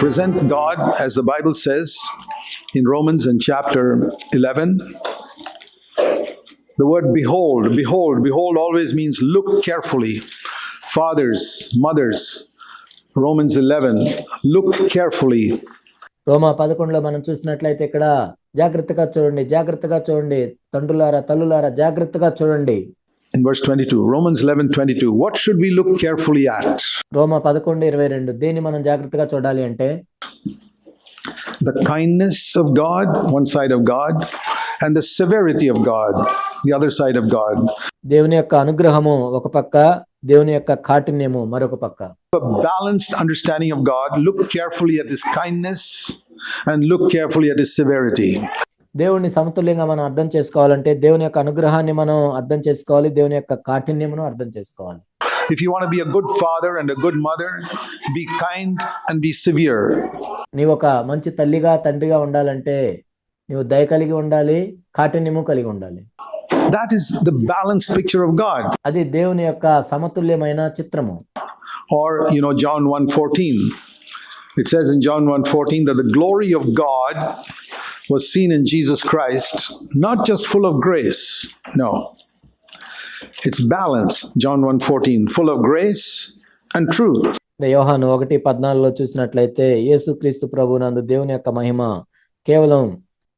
present God, as the Bible says in Romans in chapter 11. The word behold, behold, behold always means look carefully. Fathers, mothers, Romans 11, look carefully. రోమా 11లో మనం చూసినట్లయితే ఇక్కడ జాగ్రత్తగా చూడండి, జాగ్రత్తగా చూడండి, తండ్రులారా తల్లులారా జాగ్రత్తగా చూడండి. In verse 22, Romans 11:22, what should we look carefully at? రోమా 11:22 దేన్ని మనం జాగ్రత్తగా చూడాలి అంటే the kindness of God, one side of God, and the severity of God, the other side of God. దేవుని యొక్క అనుగ్రహము ఒక పక్క, దేవుని యొక్క కాఠిన్యము మరొక పక్క. A balanced understanding of God, look carefully at his kindness and look carefully at his severity. దేవుని సమతుల్యంగా మనం అర్థం చేసుకోవాలంటే దేవుని యొక్క అనుగ్రహాన్ని మనం అర్థం చేసుకోవాలి, దేవుని యొక్క కాఠిన్యమును అర్థం చేసుకోవాలి. If you want to be a good father and a good mother, be kind and be severe. నీవు ఒక మంచి తల్లిగా తండ్రిగా ఉండాలంటే నీవు దయ కలిగి ఉండాలి, కాఠిన్యము కలిగి ఉండాలి. That is the balanced picture of God. అది దేవుని యొక్క సమతుల్యమైన చిత్రము. Or, John 1:14. It says in John 1:14 that the glory of God was seen in Jesus Christ, not just full of grace. No. It's balanced. John 1:14, full of grace and truth. యోహాను 1:14లో చూసినట్లయితే యేసుక్రీస్తు ప్రభువునందు దేవుని యొక్క మహిమ కేవలం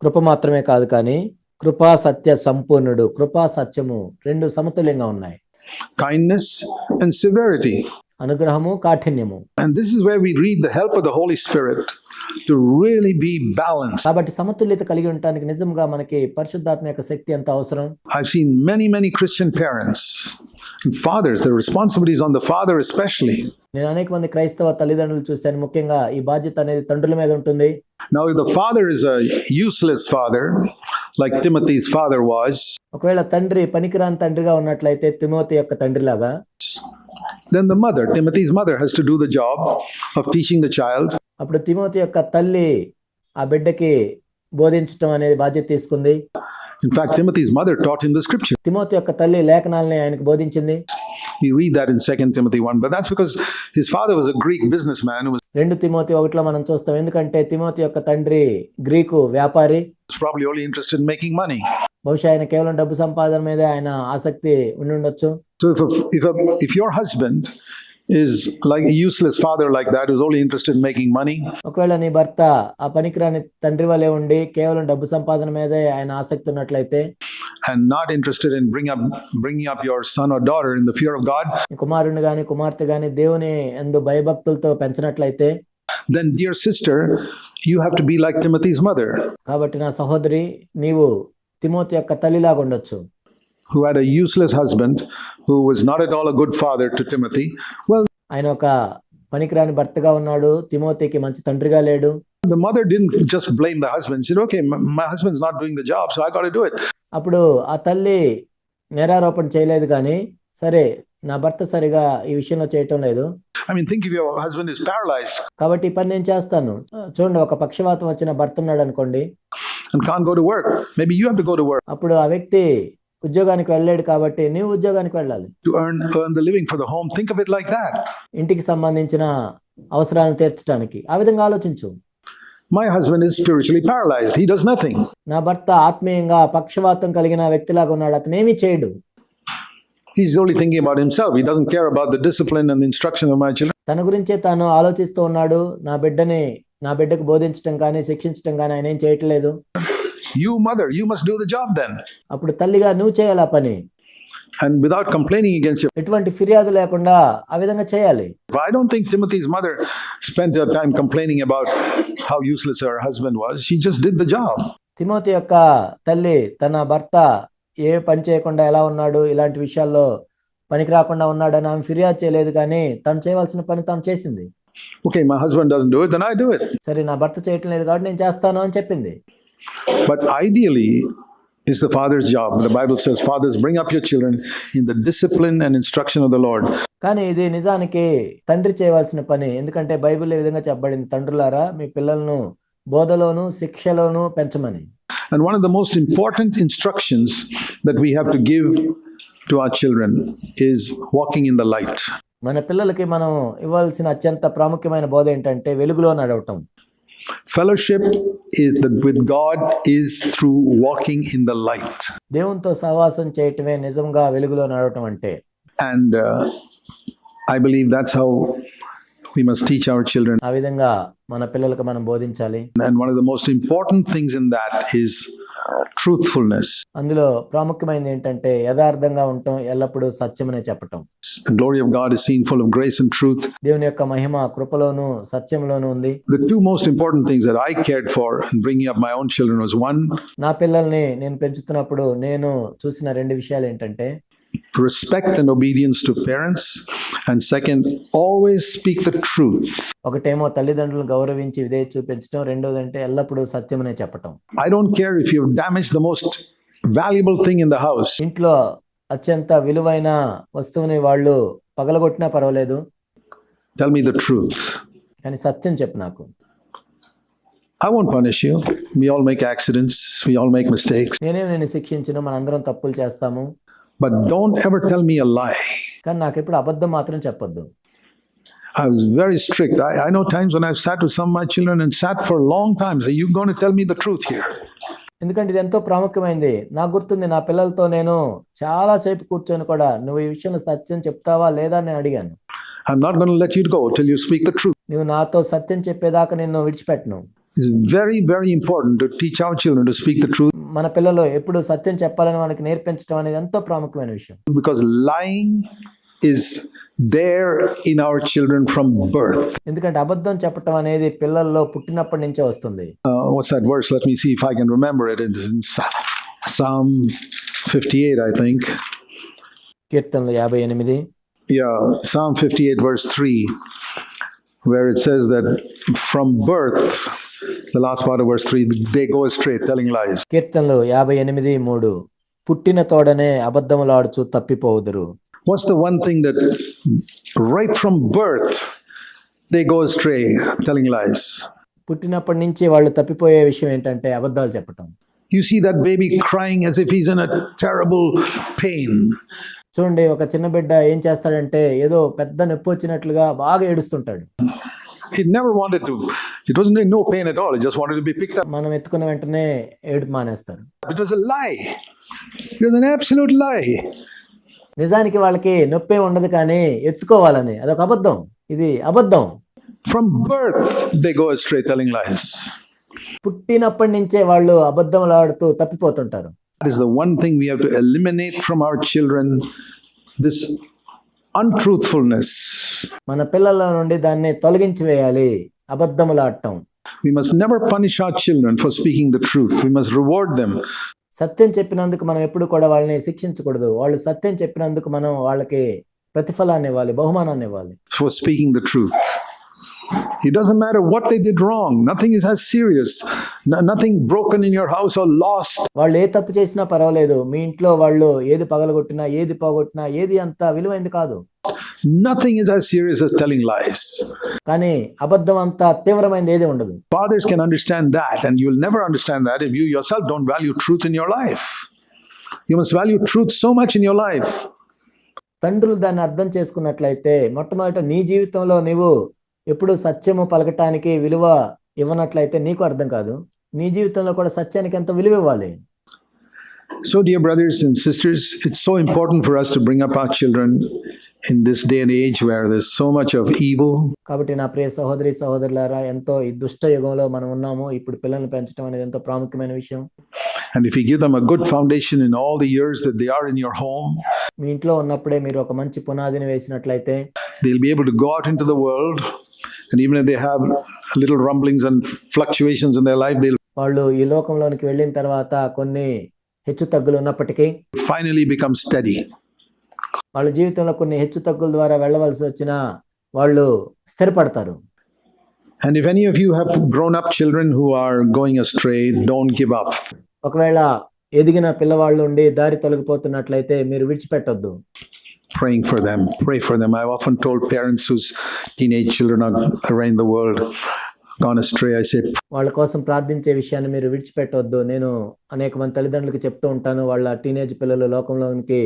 కృప మాత్రమే కాదు కానీ కృపా సత్య సంపూర్ణుడు, కృపా సత్యము రెండు సమతుల్యంగా ఉన్నాయి. Kindness and severity. అనుగ్రహము కాఠిన్యము. And this is where we read the help of the Holy Spirit to really be balanced. కాబట్టి సమతుల్యత కలిగి ఉండడానికి నిజంగా మనకి పరిశుద్ధాత్మ యొక్క శక్తి ఎంత అవసరం. I've seen many Christian parents and fathers, the responsibilities on the father especially. నేను అనేక మంది క్రైస్తవ తల్లిదండ్రులు చూశాను, ముఖ్యంగా ఈ బాధ్యత అనేది తండ్రుల మీద ఉంటుంది. Now if the father is a useless father like Timothy's father was, ఒకవేళ తండ్రి పనికిరాని తండ్రిగా ఉన్నట్లయితే తిమోతి యొక్క తండ్రిలాగా, then the mother, Timothy's mother, has to do the job of teaching the child. అప్పుడు తిమోతి యొక్క తల్లి ఆ బిడ్డకి బోధించడం అనే బాధ్యత తీసుకుంది. In fact, Timothy's mother taught him the scripture. Timothy యొక్క తల్లి లేఖనాలని ఆయనకు బోధించింది. We read that in 2 Timothy 1, but that's because his father was a Greek businessman who was 2 Timothy 1లో మనం చూస్తాం, ఎందుకంటే తిమోతి యొక్క తండ్రి గ్రీకు వ్యాపారి, probably only interested in making money. బహుశా ఆయన కేవలం డబ్బు సంపాదన మీదే ఆయన ఆసక్తి ఉండి ఉండొచ్చు. So if your husband is like a useless father like that who's only interested in making money, ఒకవేళ నీ భర్త ఆ పనికిరాని తండ్రి వలె ఉండి కేవలం డబ్బు సంపాదన మీదే ఆయన ఆసక్తి ఉన్నట్లయితే, and not interested in bringing up your son or daughter in the fear of God, కుమారుని గాని కుమార్తె గాని దేవుని యందు భయభక్తులతో పెంచినట్లయితే, then dear sister, you have to be like Timothy's mother. కాబట్టి నా సహోదరి, నీవు తిమోతి యొక్క తల్లిలాగా ఉండొచ్చు, who had a useless husband who was not at all a good father to Timothy. Well, ఆయన ఒక పనికిరాని భర్తగా ఉన్నాడు, తిమోతికి మంచి తండ్రిగా లేడు. The mother didn't just blame the husband. She said, okay, my husband's not doing the job, so I got to do it. అప్పుడు ఆ తల్లి నేరారోపణ చేయలేదు కానీ, సరే నా భర్త సరిగా ఈ విషయంలో చేయటం లేదు, I mean, think if your husband is paralyzed కాబట్టి ఈ పని నేను చేస్తాను. చూడండి, ఒక పక్షవాతం వచ్చిన భర్త ఉన్నాడు అనుకోండి and can't go to work, maybe you have to go to work అప్పుడు ఆ వ్యక్తి ఉద్యోగానికి వెళ్ళలేడు, కాబట్టి నీవు ఉద్యోగానికి వెళ్ళాలి to earn the living for the home. Think of it like that. ఇంటికి సంబంధించిన అవసరాలను తీర్చడానికి ఆ విధంగా ఆలోచించు. My husband is spiritually paralyzed. He does nothing. నా భర్త ఆత్మీయంగా పక్షవాతం కలిగిన వ్యక్తిలాగా ఉన్నాడు, అతను ఏమీ చేయడు. He's only thinking about himself. He doesn't care about the discipline and the instruction of my children. తన గురించే తాను ఆలోచిస్తూ ఉన్నాడు. నా బిడ్డకు బోధించడం కానీ శిక్షించడం కానీ ఆయన ఏం చేయట్లేదు. You mother, you must do the job then. అప్పుడు తల్లిగా నువ్వు చేయాలి ఆ పని, and without complaining against you. ఎటువంటి ఫిర్యాదు లేకుండా ఆ విధంగా చేయాలి. I don't think Timothy's mother spent her time complaining about how useless her husband was. She just did the job. Timothy యొక్క తల్లి తన భర్త ఏ పని చేయకుండా ఎలా ఉన్నాడు, ఇలాంటి విషయాల్లో పనికి రాకుండా ఉన్నాడని ఆమె ఫిర్యాదు చేయలేదు, కానీ తను చేయవలసిన పని తను చేసింది. Okay, my husband doesn't do it, then I do it. సరే, నా భర్త చేయటం లేదు కాబట్టి నేను చేస్తాను అని చెప్పింది. But ideally is the father's job. The Bible says, fathers, bring up your children in the discipline and instruction of the Lord. కానీ ఇది నిజానికి తండ్రి చేయవలసిన పని, ఎందుకంటే బైబిల్ ఈ విధంగా చెప్పబడింది, తండ్రులారా మీ పిల్లలను బోధలోను శిక్షలోను పెంచమని. And one of the most important instructions that we have to give to our children is walking in the light. మన పిల్లలకి మనం ఇవ్వాల్సిన అత్యంత ప్రాముఖ్యమైన బోధ ఏంటంటే వెలుగులో నడవటం. Fellowship with God is through walking in the light. దేవునితో సహవాసం చేయటమే నిజంగా వెలుగులో నడవటం అంటే. And I believe that's how we must teach our children. ఆ విధంగా మన పిల్లలకు మనం బోధించాలి. And one of the most important things in that is truthfulness. అందులో ప్రాముఖ్యమైనది ఏంటంటే యథార్థంగా ఉండటం, ఎల్లప్పుడూ సత్యమనే చెప్పటం. The glory of God is seen full of grace and truth. దేవుని యొక్క మహిమ కృపలోను సత్యంలోను ఉంది. The two most important things that I cared for in bringing up my own children was, one, నా పిల్లల్ని నేను పెంచుతున్నప్పుడు నేను చూసిన రెండు విషయాలు ఏంటంటే, respect and obedience to parents, and second, always speak the truth. ఒకటేమో తల్లిదండ్రులను గౌరవించి విధేయత చూపించడం, రెండోదంటే ఎల్లప్పుడూ సత్యమనే చెప్పటం. I don't care if you've damaged the most valuable thing in the house. ఇంట్లో అత్యంత విలువైన వస్తువుని వాళ్ళు పగలగొట్టినా పర్వాలేదు, Tell me the truth. కానీ సత్యం చెప్పు నాకు. I won't punish you. We all make accidents. We all make mistakes. నేను శిక్షించను, మనందరం తప్పులు చేస్తాము, But don't ever tell me a lie. కానీ నాకు ఎప్పుడు అబద్ధం మాత్రం చెప్పొద్దు. I was very strict. I know times when I've sat with some of my children and sat for a long time. Say, you're going to tell me the truth here. ఎందుకంటే ఇది ఎంతో ప్రాముఖ్యమైనది. నాకు గుర్తుంది, నా పిల్లలతో నేను చాలాసేపు కూర్చొని కూడా నువ్వు ఈ విషయంలో సత్యం చెప్తావా లేదా అని నేను అడిగాను. I'm not going to let you go till you speak the truth. నువ్వు నాతో సత్యం చెప్పేదాకా నిన్ను విడిచిపెట్టను. It's very, very important to teach our children to speak the truth, మన పిల్లలు ఎప్పుడు సత్యం చెప్పాలని మనకి నేర్పించడం అనేది ఎంతో ప్రాముఖ్యమైన విషయం. because lying is there in our children from birth. ఎందుకంటే అబద్ధం చెప్పటం అనేది పిల్లల్లో పుట్టినప్పటి నుంచే వస్తుంది. What's that verse? Let me see if I can remember it. It's in Psalm 58, I think. కీర్తనలు 58. Yeah, Psalm 58, verse 3, where it says that from birth, the last part of verse 3, they go astray, telling lies. కీర్తనలు 58:3, పుట్టిన తోడనే అబద్ధములాడుచు తప్పిపోవుదురు. What's the one thing that right from birth they go astray, telling lies? పుట్టినప్పటి నుంచి వాళ్ళు తప్పిపోయే విషయం ఏంటంటే అబద్ధాలు చెప్పటం. You see that baby crying as if he's in a terrible pain. చూడండి, ఒక చిన్న బిడ్డ ఏం చేస్తాడంటే ఏదో పెద్ద నొప్పి వచ్చినట్లుగా బాగా ఏడుస్తుంటాడు. He never wanted to, it wasn't no pain at all, he just wanted to be picked up. మనం ఎత్తుకున్న వెంటనే ఏడుపు మానేస్తారు. It was a lie. It was an absolute lie. నిజానికి వాళ్ళకి నొప్పి ఉండదు, కానీ ఎత్తుకోవాలని అదొక అబద్ధం. ఇది అబద్ధం. From birth they go astray, telling lies. పుట్టినప్పటి నుంచే వాళ్ళు అబద్ధములాడుతూ తప్పిపోతుంటారు. That is the one thing we have to eliminate from our children, this untruthfulness. మన పిల్లల నుండి దాన్ని తొలగించి వేయాలి, అబద్ధములాడటం. We must never punish our children for speaking the truth. We must reward them. సత్యం చెప్పినందుకు మనం ఎప్పుడు కూడా వాళ్ళని శిక్షించకూడదు. వాళ్ళు సత్యం చెప్పినందుకు మనం వాళ్ళకి ప్రతిఫలాన్ని ఇవ్వాలి, బహుమానాన్ని ఇవ్వాలి. For speaking the truth. It doesn't matter what they did wrong. Nothing is as serious. Nothing broken in your house or lost. వాళ్ళు ఏ తప్పు చేసినా పర్వాలేదు. మీ ఇంట్లో వాళ్ళు ఏది పగలగొట్టినా, ఏది పోగొట్టినా, ఏది అంత విలువైంది కాదు. Nothing is as serious as telling lies. కానీ అబద్ధం అంత తీవ్రమైనది ఏది ఉండదు. Fathers can understand that, and you'll never understand that if you yourself don't value truth in your life. You must value truth so much in your life. తండ్రులు దాన్ని అర్థం చేసుకున్నట్లయితే, మొట్టమొదట నీ జీవితంలో నీవు ఎప్పుడు సత్యము పలకటానికి విలువ ఇవ్వనట్లయితే నీకు అర్థం కాదు. నీ జీవితంలో కూడా సత్యానికి ఎంత విలువ ఇవ్వాలి. So, dear brothers and sisters, it's so important for us to bring up our children in this day and age where there's so much of evil. కాబట్టి నా ప్రియ సహోదరి సహోదరులారా, ఎంతో ఈ దుష్ట యుగంలో మనం ఉన్నాము. ఇప్పుడు పిల్లల్ని పెంచడం అనేది ఎంతో ప్రాముఖ్యమైన విషయం. And if you give them a good foundation in all the years that they are in your home, మీ ఇంట్లో ఉన్నప్పుడే మీరు ఒక మంచి పునాదిని వేసినట్లయితే they'll be able to go out into the world, and even if they have little rumblings and fluctuations in their life, they'll వాళ్ళు ఈ లోకంలోనికి వెళ్ళిన తర్వాత కొన్ని హెచ్చు తగ్గులు ఉన్నప్పటికీ finally become steady. వాళ్ళ జీవితంలో కొన్ని హెచ్చు తగ్గుల ద్వారా వెళ్ళవలసి వచ్చినా వాళ్ళు స్థిరపడతారు. And if any of you have grown up children who are going astray, don't give up. ఒకవేళ ఎదిగిన పిల్లవాళ్ళు ఉండి దారి తొలగిపోతున్నట్లయితే మీరు విడిచిపెట్టొద్దు. Praying for them. Pray for them. I've often told parents whose teenage children are around the world gone astray, I say, వాళ్ళ కోసం ప్రార్థించే విషయాన్ని మీరు విడిచిపెట్టొద్దు. నేను అనేక మంది తల్లిదండ్రులకు చెప్తూ ఉంటాను, వాళ్ళ టీనేజ్ పిల్లలు లోకంలోనికి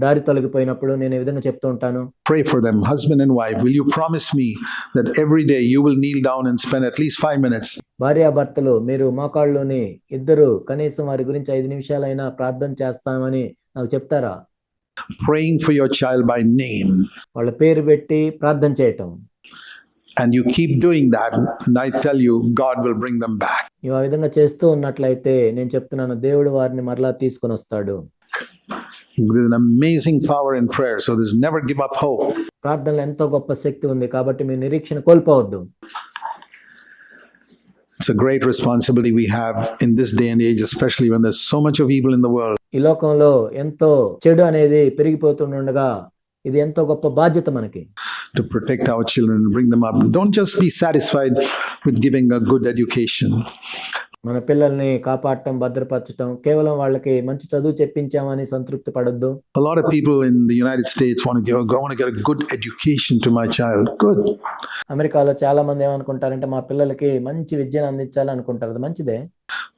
దారి తొలగిపోయినప్పుడు నేను ఈ విధంగా చెప్తూ ఉంటాను. Pray for them, husband and wife. Will you promise me that every day you will kneel down and spend at least 5 minutes భార్యాభర్తలు మీరు మోకాళ్ళలోని ఇద్దరు కనీసం వారి గురించి 5 నిమిషాలైనా ప్రార్థన చేస్తామని నాకు చెప్తారా? praying for your child by name? వాళ్ళ పేరు పెట్టి ప్రార్థన చేయటం. And you keep doing that, and I tell you, God will bring them back. నువ్వు ఆ విధంగా చేస్తూ ఉన్నట్లయితే నేను చెప్తున్నాను, దేవుడు వారిని మరలా తీసుకొని వస్తాడు. There's an amazing power in prayer, so there's never give up hope. ప్రార్థనలో ఎంతో గొప్ప శక్తి ఉంది, కాబట్టి మీ నిరీక్షణ కోల్పోవద్దు. It's a great responsibility we have in this day and age, especially when there's so much of evil in the world. ఈ లోకంలో ఎంతో చెడు అనేది పెరిగిపోతుండగా ఇది ఎంతో గొప్ప బాధ్యత మనకి. To protect our children and bring them up. Don't just be satisfied with giving a good education. మన పిల్లల్ని కాపాడటం, భద్రపరచటం, కేవలం వాళ్ళకి మంచి చదువు చెప్పించామని సంతృప్తి పడొద్దు. A lot of people in the United States want to get a good education to my child. Good. అమెరికాలో చాలా మంది ఏమనుకుంటారంటే మా పిల్లలకి మంచి విద్యను అందించాలి అనుకుంటారు. అది మంచిదే.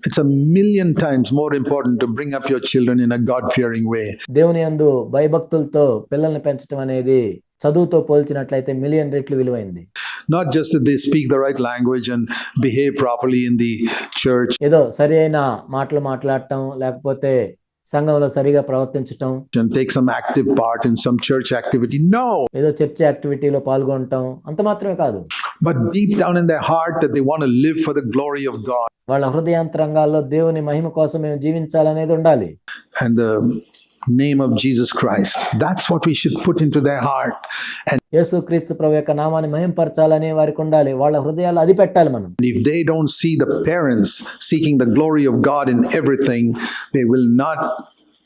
It's a million times more important to bring up your children in a God-fearing way. దేవుని యందు భయభక్తులతో పిల్లల్ని పెంచడం అనేది చదువుతో పోల్చినట్లయితే మిలియన్ రెట్లు విలువైంది. Not just that they speak the right language and behave properly in the church ఏదో సరి అయిన మాటలు మాట్లాడటం, లేకపోతే సంఘంలో సరిగా ప్రవర్తించటం, and take some active part in some church activity. No. ఏదో చర్చ్ యాక్టివిటీలో పాల్గొనటం అంత మాత్రమే కాదు. But deep down in their heart that they want to live for the glory of God. వాళ్ళ హృదయాంతరంగాల్లో దేవుని మహిమ కోసం మేము జీవించాలనేది ఉండాలి. And the name of Jesus Christ. That's what we should put into their heart. And యేసుక్రీస్తు ప్రభు యొక్క నామాన్ని మహింపరచాలని వారికి ఉండాలి. వాళ్ళ హృదయాలు అది పెట్టాలి మనం. if they don't see the parents seeking the glory of God in everything, they will not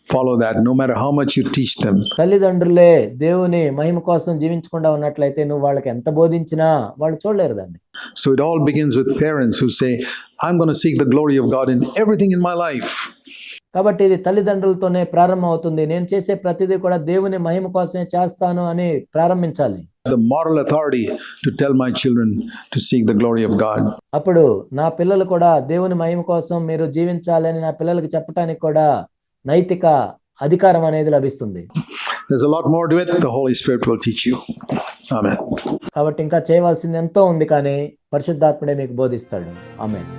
follow that, no matter how much you teach them. తల్లిదండ్రులే దేవుని మహిమ కోసం జీవించకుండా ఉన్నట్లయితే నువ్వు వాళ్ళకి ఎంత బోధించినా వాళ్ళు చూడలేరు దాన్ని. So it all begins with parents who say, I'm going to seek the glory of God in everything in my life. కాబట్టి ఇది తల్లిదండ్రులతోనే ప్రారంభం అవుతుంది. నేను చేసే ప్రతిదీ కూడా దేవుని మహిమ కోసమే చేస్తాను అని ప్రారంభించాలి. The moral authority to tell my children to seek the glory of God. అప్పుడు నా పిల్లలు కూడా దేవుని మహిమ కోసం మీరు జీవించాలని నా పిల్లలకి చెప్పడానికి కూడా నైతిక అధికారం అనేది లభిస్తుంది. There's a lot more to it. The Holy Spirit will teach you. Amen. కాబట్టి ఇంకా చేయవలసింది ఎంతో ఉంది, కానీ పరిశుద్ధాత్ముడే మీకు బోధిస్తాడు. ఆమేన్.